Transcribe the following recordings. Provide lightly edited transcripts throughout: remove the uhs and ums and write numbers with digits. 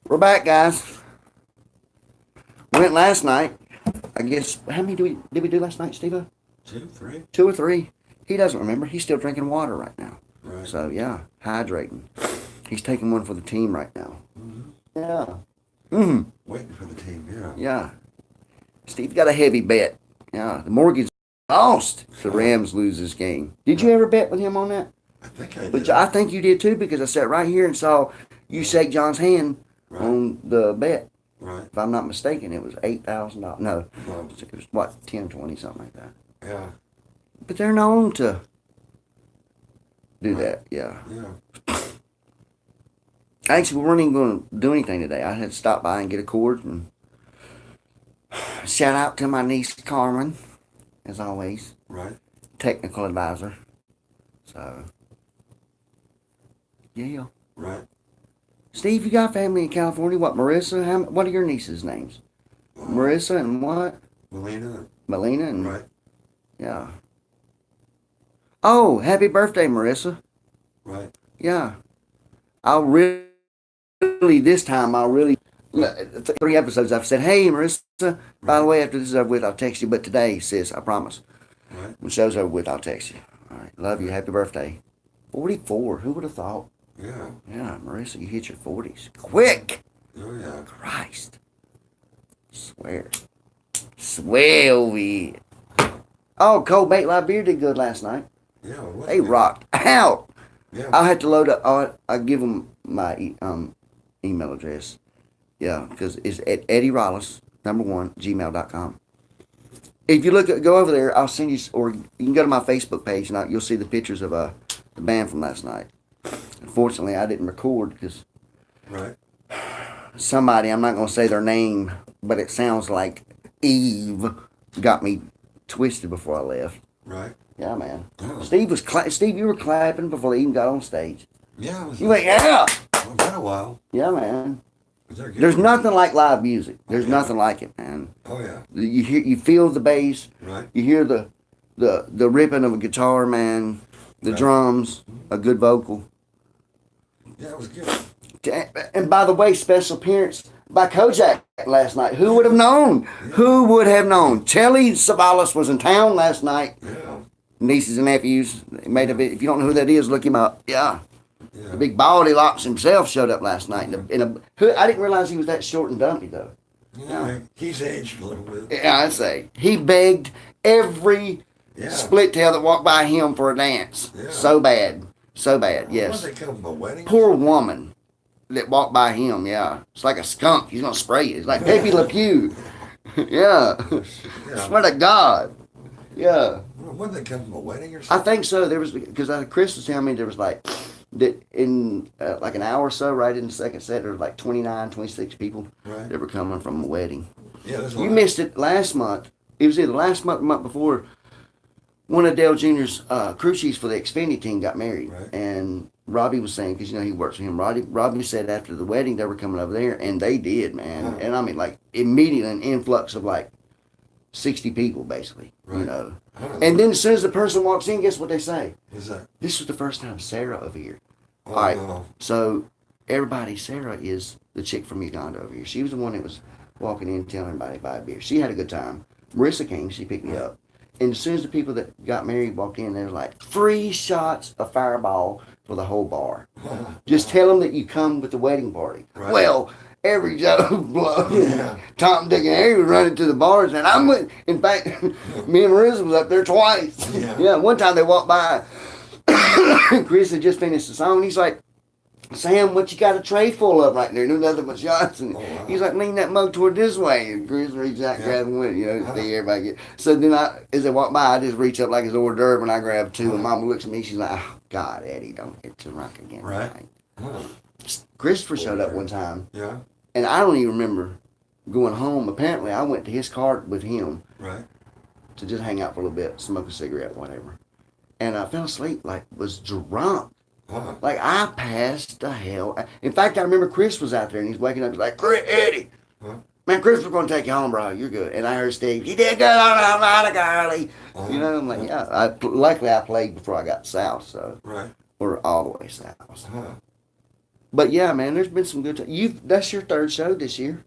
We're back, guys. Went last night. I guess, how many did we do last night, Steve? Two, three. Two or three. He doesn't remember. He's still drinking water right now. Right. So, yeah, hydrating. He's taking one for the team right now. Mm-hmm. Yeah. Mm-hmm. Waiting for the team, yeah. Yeah. Steve's got a heavy bet. Yeah, the mortgage lost. The Rams lose this game. Did you ever bet with him on that? I think I did. But I think you did too, because I sat right here and saw you shake John's hand on the bet. Right. If I'm not mistaken, it was $8,000. No, Well, it was what, 10, 20, something like that. yeah. But they're known to do that. Yeah. Yeah. Actually, we weren't even going to do anything today. I had to stop by and get a cord and shout out to my niece Carmen, as always, Right. technical advisor. So, yeah. Right. Steve, you got family in California? What, Marissa? What are your nieces' names? Marissa and what? Melina. Melina and Right. yeah. Oh, happy birthday, Marissa. Right. Yeah. I'll really this time I'll really 3 episodes I've said, hey Marissa, by the way, after this is over with, I'll text you. But today, sis, I promise. Right. When the show's over with, I'll text you. All right. Love you. Happy birthday. 44. Who would have thought? Yeah. Yeah, Marissa, you hit your 40s. Quick! Oh, yeah. Christ. Swear. Swear over here. Oh, Cold Baked Live Beer did good last night. Yeah. What They rocked out. Yeah. I'll have to load up. I'll give them my email address. Yeah, because it's at Eddie Rollis, #1, gmail.com. If you go over there, I'll send you, or you can go to my Facebook page and you'll see the pictures of the band from last night. Unfortunately, I didn't record because Right. somebody, I'm not going to say their name, but it sounds like Eve, got me twisted before I left. Right. Yeah, man. Oh. Steve, you were clapping before they even got on stage. Yeah. It was, You went, yeah! Well, been a while. Yeah, man. Was there good There's music? nothing like live music. There's Okay. nothing like it, man. Oh, yeah. You feel the bass. Right. You hear the ripping of a guitar, man. The Right. drums, a good vocal. Yeah, it was good. And by the way, special appearance by Kojak last night. Who would have known? Who would have known? Telly Savalas was in town last night. Yeah. Nieces and nephews. They made a bit. If you don't know who that is, look him up. Yeah. Yeah. The big baldy locks himself showed up last night. I didn't realize he was that short and dumpy, though. Yeah. He's aged a little bit. Yeah, I'd say. He begged every Yeah. split tail that walked by him for a dance. Yeah. So bad. So bad, What yes. they come from a wedding? Poor woman that walked by him, yeah. It's like a skunk. He's going to spray it. It's like Pepe Le Pew. Yeah. Yeah. Swear to God. Yeah. What they come from a wedding or I something? think so. There was, because Chris was telling me there was like, that in like an hour or so, right in the second set, there was like 29, 26 people Right. that were coming from a wedding. Yeah. There's a You lot. missed it last month. It was either last month or the month before. One of Dale Jr.'s crew chiefs for the Xfinity team got married. Right. And Robbie was saying, because, he works with him, Robbie said after the wedding they were coming over there, and they did, man. Huh. And I mean, like, immediately an influx of like 60 people, basically, Right. Huh. And then as soon as the person walks in, guess what they say? Is that? This was the first time Sarah over here. Oh, All right. no. So everybody, Sarah is the chick from Uganda over here. She was the one that was walking in telling everybody to buy a beer. She had a good time. Marissa came. She picked me up. And as soon as the people that got married walked in, they were like, 3 shots of Fireball for the whole bar. Just tell them that you come with the wedding party. Right. Well, every Joe Blow, Yeah. Tom, Dick, and Harry was running to the bars, and I'm with. In fact, me and Marissa was up there twice. Yeah. One time they walked by. Chris had just finished the song. He's like, Sam, what you got a tray full of right there? No nothing but shots. And Oh, wow. he's like, lean that mug toward this way. And Chris reached out, grabbed one, Uh-huh. see everybody get. So then as they walk by, I just reach up like it's hors d'oeuvre and I grab 2. And Mama looks at me, she's like, oh, God, Eddie, don't get too drunk again. Right. tonight." Huh. Christopher showed up one time, Yeah. and I don't even remember going home. Apparently, I went to his car with him Right. to just hang out for a little bit, smoke a cigarette, whatever. And I fell asleep, like, was drunk. Huh. Like, I passed the hell. In fact, I remember Chris was out there, and he's waking up, he's like, Eddie, Huh. man, Chris, we're going to take you home, bro. You're good. And I heard Steve, you did good on the Carly. Uh-huh. I'm like, yeah. Luckily, I played before I got south, so, Right. or all the way south. Huh. But yeah, man, there's been some good. That's your third show this year.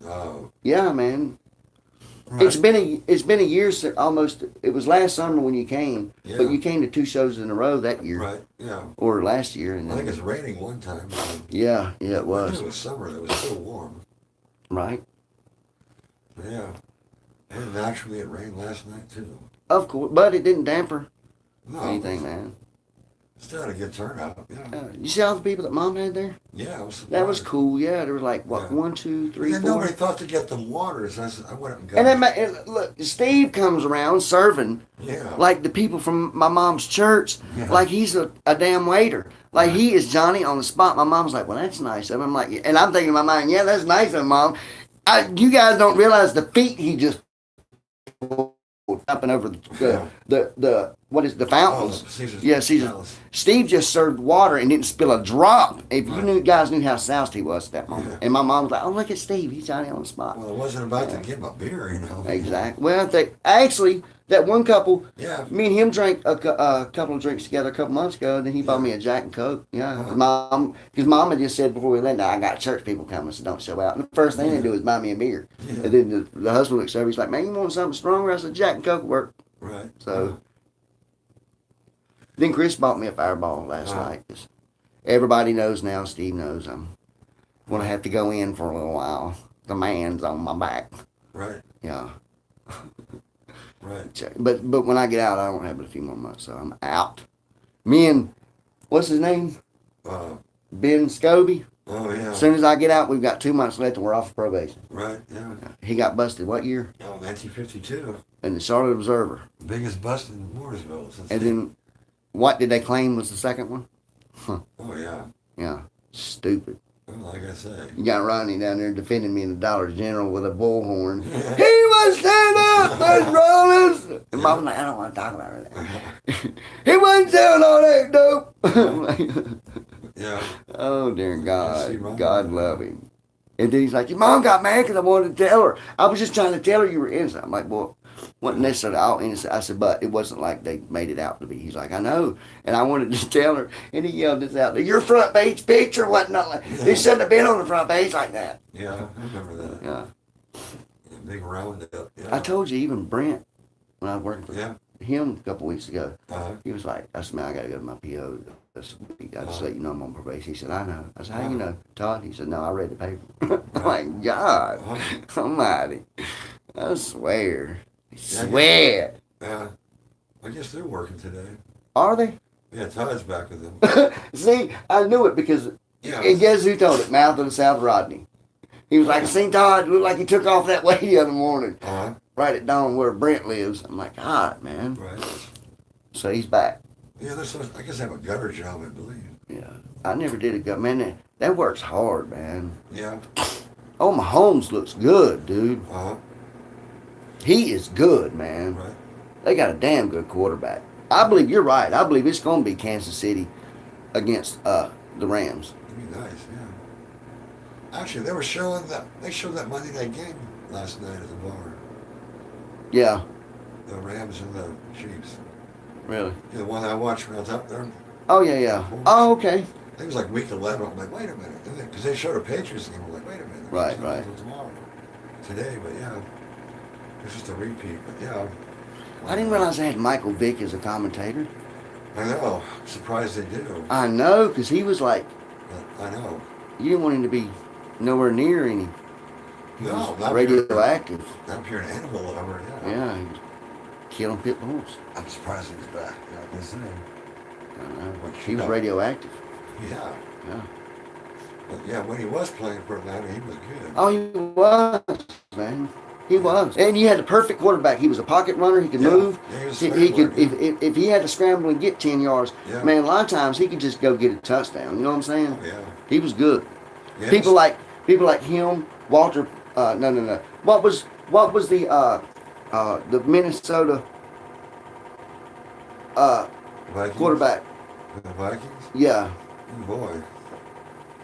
Oh, Yeah, man. right. It's been a year since almost. It was last summer when you came, Yeah. but you came to 2 shows in a row that year, Right. Yeah. or last year, and I think then, it's raining one time. yeah, it I knew was it was summer. It was so warm. right. Yeah. And naturally, it rained last night too. Of course, but it didn't damper No. anything, man. Still had a good turnout. Yeah. You see all the people that Mom had there? Yeah. I was surprised. That was cool. Yeah, there was like what Yeah. 1, 2, 3, And 4. nobody thought to get them waters. I went up and got And then them. look, Steve comes around serving Yeah. like the people from my mom's church, Yeah. like he's a damn waiter. Like Right. he is Johnny on the spot. My mom's like, well, that's nice of him. I'm like, and I'm thinking in my mind, yeah, that's nice of him, Mom. You guys don't realize the feet he just jumping over the what is the fountains. Caesar's Yeah, Caesar's. Palace. Steve just served water and didn't spill a drop. If you Right. guys knew how soused he was at that moment. Yeah. And my mom was like, oh, look at Steve. He's Johnny on the spot. Well, it wasn't about to give him a beer, you know. Exactly. Well, actually, that one couple, Yeah. me and him drank a couple of drinks together a couple months ago. And then he bought me a Jack and Coke. Yeah, Uh-huh. because Mama just said before we left, I got church people coming, so don't show out. And the first thing they do is buy me a beer. Yeah. And then the husband looks over, he's like, man, you want something stronger? I said, Jack and Coke work. Right. So then Chris bought me a Fireball last Uh-huh. night. 'Cause everybody knows now, Steve knows I'm going to have to go in for a little while. The man's on my back. Right. Yeah. Right. But when I get out, I don't have but a few more months, so I'm out. Me and what's his name? Uh, Ben Scobie. oh yeah. As soon as I get out, we've got 2 months left, and we're off probation. Right. Yeah. He got busted what year? Oh, 1952. In the Charlotte Observer. Biggest bust in Mooresville since. And then, what did they claim was the second one? Oh yeah. Yeah, stupid. Well, like I say. You got Ronnie down there defending me in the Dollar General with a bullhorn. He was stand up, Miss Rollins. And Mom's like, I don't want to talk about it. He wasn't selling all that dope. Yeah. Oh, dear see, God. Ronnie. God love him. And then he's like, your mom got mad because I wanted to tell her. I was just trying to tell her you were innocent. I'm like, well, wasn't necessarily all innocent. I said, but it wasn't like they made it out to be. He's like, I know. And I wanted to tell her. And he yelled this out. Your front page picture wasn't like, it shouldn't have been on the front page like that. Yeah. I remember that. Yeah. Yeah, big roundup. Yeah. I told you, even Brent, when I was working for Yeah. him a couple weeks ago, Uh-huh. he was like, I said, man, I got to go to my PO. I just let you know I'm on probation. He said, I know. I said, how you know? Todd? He said, no, I read the paper. I'm like, God Uh-huh. almighty. I swear. Yeah, Swear. Yeah. I guess they're working today. Are they? Yeah, Todd's back with them. See, I knew it because, Yeah. and guess who told it? Mouth of the South Rodney. He was like, I seen Todd, looked like he took off that way the other morning, Uh-huh. right at dawn where Brent lives. I'm like, God, man. Right. So he's back. Yeah, I guess they have a gutter job, I believe. Yeah. I never did a gut. Man, that works hard, man. Yeah. Oh, Mahomes looks good, dude. Uh-huh. He is good, man. Right. They got a damn good quarterback. I believe you're right. I believe it's going to be Kansas City against the Rams. It'd be nice, yeah. Actually, they showed that Monday night game last night at the bar. Yeah, The Rams and the Chiefs. really. Yeah, the one I watched when I was up there. Oh, yeah, yeah. Oh, okay. I think it was like week 11. I'm like, wait a minute. Because they showed a Patriots game. I'm like, wait a minute. Right, It's not right. until tomorrow. Today, but yeah. It's just a repeat, but yeah. I didn't realize they had Michael Vick as a commentator. I know. I'm surprised they do. I know, because he was like, But I know. you didn't want him to be nowhere near any. He No, was not radioactive. Not pure an animal lover, yeah. Yeah, he was killing pit bulls. I'm surprised he's back. Yeah, I guess I know. What He was you know. radioactive. Yeah. Yeah. But yeah, when he was playing for Atlanta, he was good. Oh, he was, man. He was. And you had the perfect quarterback. He was a pocket runner. He could Yeah. move. Yeah, he was He scrambler, could, yeah. if he had to scramble and get 10 yards, Yeah. man, a lot of times he could just go get a touchdown. You know what I'm saying? Oh, yeah. He was good. Yeah, People like him, Walter, no. What was the Minnesota Vikings? quarterback? The Vikings? Yeah, Oh, boy.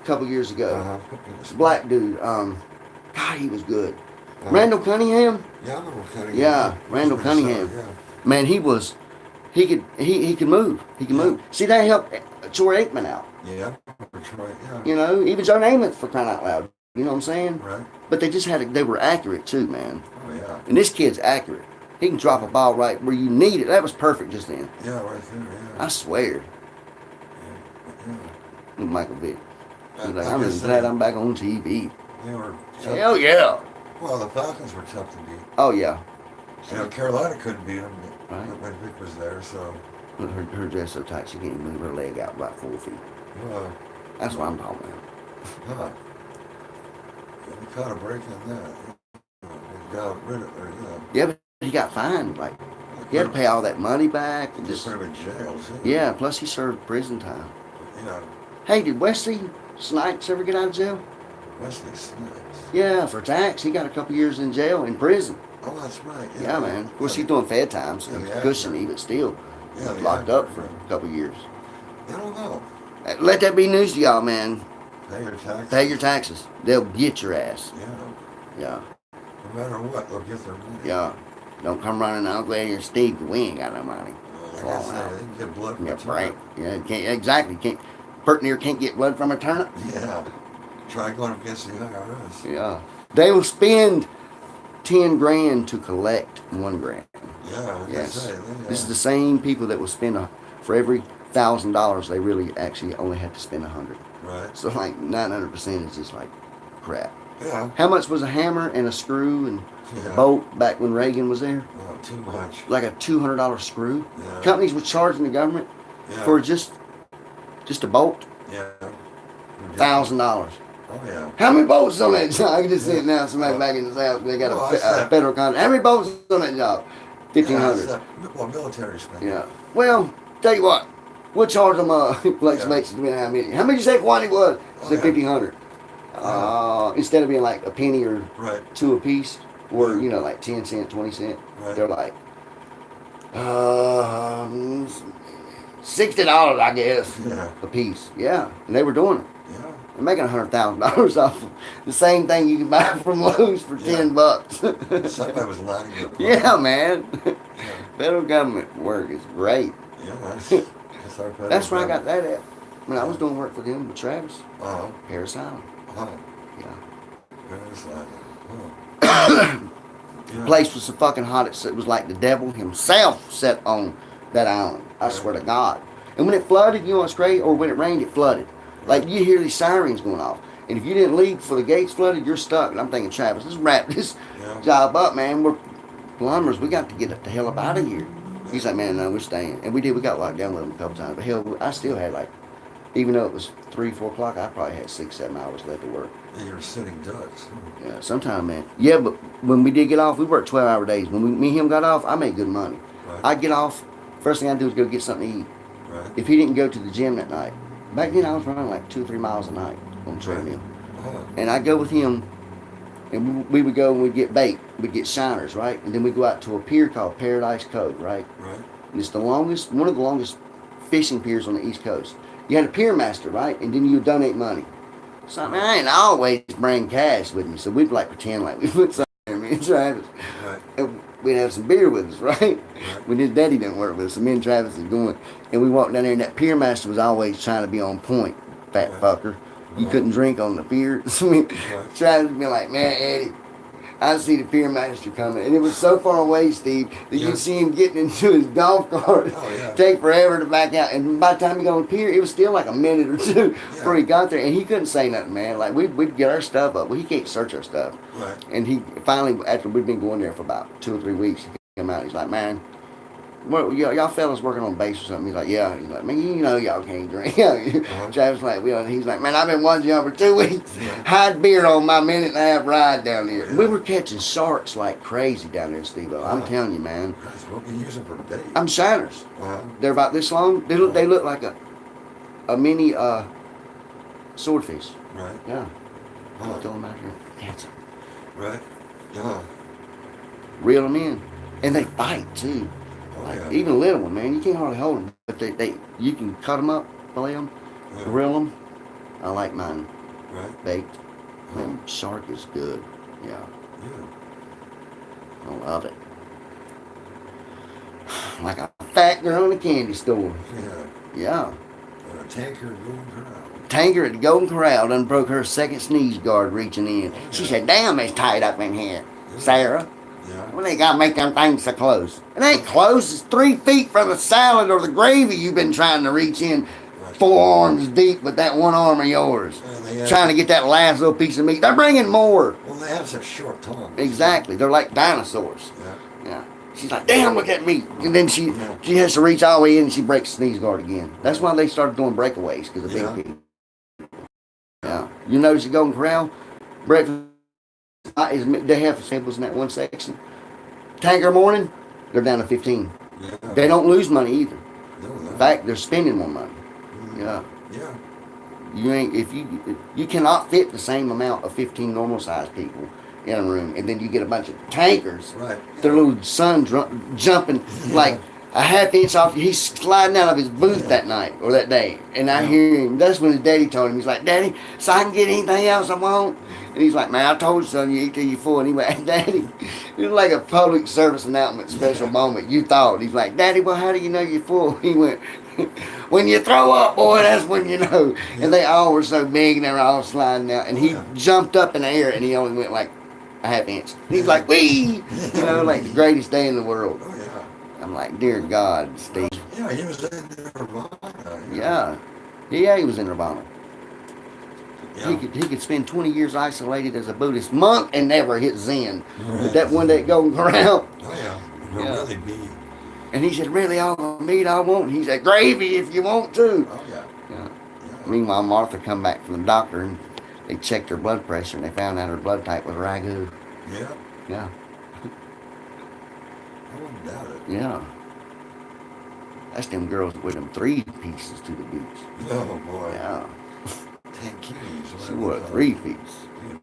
a couple years ago. Uh-huh. Black dude. God, he was good. Uh-huh. Randall Cunningham. Yeah, I remember Cunningham. Yeah, Randall Minnesota, Cunningham. Yeah. Man, he was he could move. He can move. See, that helped Troy Aikman out. Yeah, that's right. Yeah. You know, even Joe Namath for crying out loud. You know what I'm saying? Right. But they just they were accurate too, man. Oh yeah. And this kid's accurate. He can drop a ball right where you need it. That was perfect just then. Yeah, right there. Yeah. I swear. Yeah. Look, Michael Vick. He's like, I I'm guess just glad I'm back on TV. They were tough. Hell yeah. Well, the Falcons were tough to beat. Oh yeah. You know, Carolina couldn't beat them Right. when Vic was there. So, But her dress so tight she can't move her leg out about 4 feet. That's what I'm talking about. huh? We caught a break on that. They got rid of her. Yeah, but he got fined. Like, he had to pay all that money back. And Just just, put him in jail. Too. yeah, plus he served prison time. Yeah. Hey, did Wesley Snipes ever get out of jail? Wesley Snipes. Yeah, for tax. He got a couple years in jail, in prison. Oh, that's right. Yeah, man. Of course, he's doing Fed time, so Yeah, he's the cushiony, but still Yeah, the locked actor, up for a couple years. I don't know. Let that be news to y'all, man. Pay your taxes. Pay your taxes. They'll get your ass. Yeah. Yeah, No matter what, they'll get their money. yeah. Don't come running out there and Steve, we ain't got no money. Like I said, they can get blood from Yeah, a right. turnip. Yeah, can't, exactly. Can't. Pert near can't get blood from a turnip. Yeah. Try going up against the IRS. Yeah. They will spend 10 grand to collect 1 grand. Yeah, like Yes. I say, This is the same people that will spend for every $1,000 they really actually only have to spend 100. right. So like 900% is just like crap. Yeah. How much was a hammer and a screw and Yeah. a bolt back when Reagan was there? Oh, too much. Like a $200 screw. Yeah. Companies were charging the government Yeah. for just a bolt Yeah. $1,000. Oh yeah. How many bolts on that job? I can just see it now. Somebody back in the south, they got Well, a that's that- federal contract. How many bolts on that job? 1,500. Yeah, well, military spending. Yeah. Well, tell you what, we'll charge them flex Yeah. mates to how many. How many did you say quantity was? Oh, Say yeah. 1,500. Instead of being like a penny or Right. 2 a piece, or you know, like 10 cent, 20 cent, Right. they're like, $60, I guess, Yeah. a piece. Yeah, and they were doing it. Yeah. They're making $100,000 off of the same thing you can buy from Lowe's for Yeah. $10. Somebody was lining up. Yeah, man. Yeah. Federal government work is great. Yeah. That's our federal That's where I got government. that at. When I was doing work for them with Travis, Uh-huh. Harris Island. Uh-huh. Yeah. Paris Island. The Yeah. place was so fucking hot, it was like the devil himself sat on that island. I swear to God. And when it flooded, you know what's crazy? Or when it rained, it flooded. Like, you hear these sirens going off. And if you didn't leave before the gates flooded, you're stuck. And I'm thinking, Travis, let's wrap this Yeah. job up, man. We're plumbers. We got to get the hell up out of here. He's like, man, no, we're staying. And we did. We got locked down with him a couple times. But hell, I still had like, even though it was 3, 4 o'clock, I probably had 6, 7 hours left to work. Yeah, you're sitting ducks. Yeah, sometime, man. Yeah, but when we did get off, we worked 12-hour days. When me and him got off, I made good money. Right. I'd get off, first thing I'd do is go get something to eat. Right. If he didn't go to the gym that night, back then I was running like 2 or 3 miles a night on the treadmill. Uh-huh. And I'd go with him, and we would go and we'd get bait. We'd get shiners, right? And then we'd go out to a pier called Paradise Cove, right? Right. And it's one of the longest fishing piers on the East Coast. You had a pier master, right? And then you would donate money. So I ain't always bring cash with me, so we'd like pretend like we put something in me and Travis. Right. And we'd have some beer with us, right? When his daddy didn't work with us, so me and Travis was going, and we walked down there, and that pier master was always trying to be on point, fat Right. fucker. You couldn't drink on the pier. So me, Travis would be like, man, Eddie, I see the pier master coming. And it was so far away, Steve, that Yeah. you'd see him getting into his golf cart. Oh, yeah. Take forever to back out. And by the time he got on the pier, it was still like a minute or two before he got there. And he couldn't say nothing, man. Like, we'd get our stuff up. Well, he can't search our stuff. Right. And he finally, after we'd been going there for about 2 or 3 weeks, he came out. He's like, man, y'all fellas working on base or something? He's like, yeah. He's like, man, you know y'all can't drink. Travis like, he's like, man, I've been watching y'all for 2 weeks. Yeah. Hide beer on my minute and a half ride down here. We were catching sharks like crazy down there, Steve-O. I'm telling you, man. That's what we use them for bait. I'm shiners. Uh-huh. They're about this long. They look like a mini swordfish. Right. Yeah. Uh-huh. Throw them out here. Catch them. Right. Uh-huh. Reel them in. And they fight, too. Oh, Like, yeah. even little one, man, you can't hardly hold them. But you can cut them up, fillet them, Yeah. grill them. I like mine Right. baked. Uh-huh. Man, shark is good. Yeah, Yeah. I love it. Like I fat girl in a candy store. Yeah. Yeah. A tanker going Corral. Tanker at the Golden Corral done broke her second sneeze guard reaching in. She said, damn, it's tight up in here, Sarah. Yeah. Well, they gotta make them things so close. It ain't close. It's 3 feet from the salad or the gravy you've been trying to reach in 4 arms deep with that one arm of yours. Trying to get that last little piece of meat. They're bringing more. Well, they have such short tongues. Exactly. They're like dinosaurs. Yeah. Yeah. She's like, damn, look at me. And then she has to reach all the way in and she breaks the sneeze guard again. That's why they started doing breakaways, because of big people. Yeah. You notice the Golden Corral? Breakfast, they have samples in that one section. Tanker morning, they're down to 15. Yeah. They don't lose money either. No, In fact, they're spending more money. Yeah. Yeah. You cannot fit the same amount of 15 normal sized people in a room, and then you get a bunch of tankers. Right. Their little son jumping like a half inch off. He's sliding out of his booth that night or that day, and I hear him. That's when his daddy told him. He's like, "Daddy, so I can get anything else I want." And he's like, "Man, I told you, son, you eat till you're full." And he went, "Daddy," it was like a public service announcement, special moment. You thought. He's like, "Daddy, well, how do you know you're full?" He went, "When you throw up, boy, that's when you know." And they all were so big, and they were all sliding out. And he jumped up in the air, and he only went like a half inch. He's like, "Wee!" You know, like the greatest day in the world. Oh, yeah. I'm like, dear God, Steve. Yeah, he was in Nirvana. Yeah. Yeah, he was in Nirvana. Yeah. He could spend 20 years isolated as a Buddhist monk and never hit Zen. But that one day at Golden Corral. Oh, yeah. Yeah. Really be. And he said, "Really, all the meat I want?" And he said, "Gravy if you want to." Oh, yeah. Yeah. Yeah. Meanwhile, Martha come back from the doctor and they checked her blood pressure and they found out her blood type was ragu. Yeah. Yeah. I wouldn't doubt it. Yeah. That's them girls with them 3 pieces to the beach. Oh, boy. Yeah. 10 keys. She wore a 3-piece. Yeah.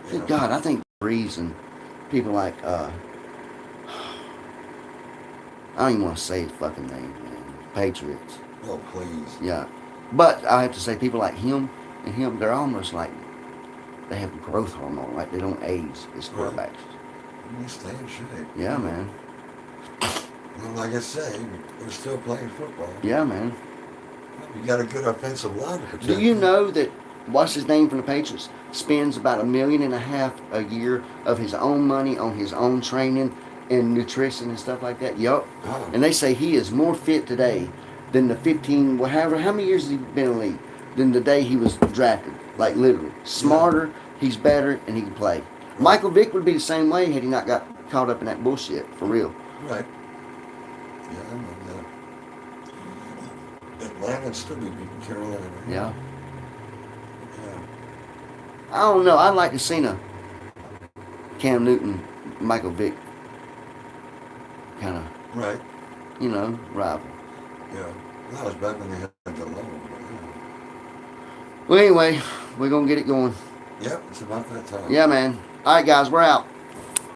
Good God, I think the reason people like, I don't even want to say his fucking name, man. Patriots. Oh, please. Yeah. But I have to say people like him and him, they're almost like, they have growth hormone, like they don't age as quarterbacks. You stay in shape. Yeah, man. Well, like I say, we're still playing football. Yeah, man. You got a good offensive line to protect. Do you know that, what's his name from the Patriots, spends about $1.5 million a year of his own money on his own training and nutrition and stuff like that? Yup. Oh. And they say he is more fit today than the 15, whatever, how many years has he been in the league? Than the day he was drafted. Like literally. Smarter, he's better, and he can play. Michael Vick would be the same way had he not got caught up in that bullshit, for real. Right. Yeah, and Atlanta still be beating Carolina. Yeah. Yeah. I don't know. I'd like to see a Cam Newton, Michael Vick kind of, Right. rival. Yeah. That was back when they had the low. Well, anyway, we're going to get it going. Yep, it's about that time. Yeah, man. All right, guys, we're out.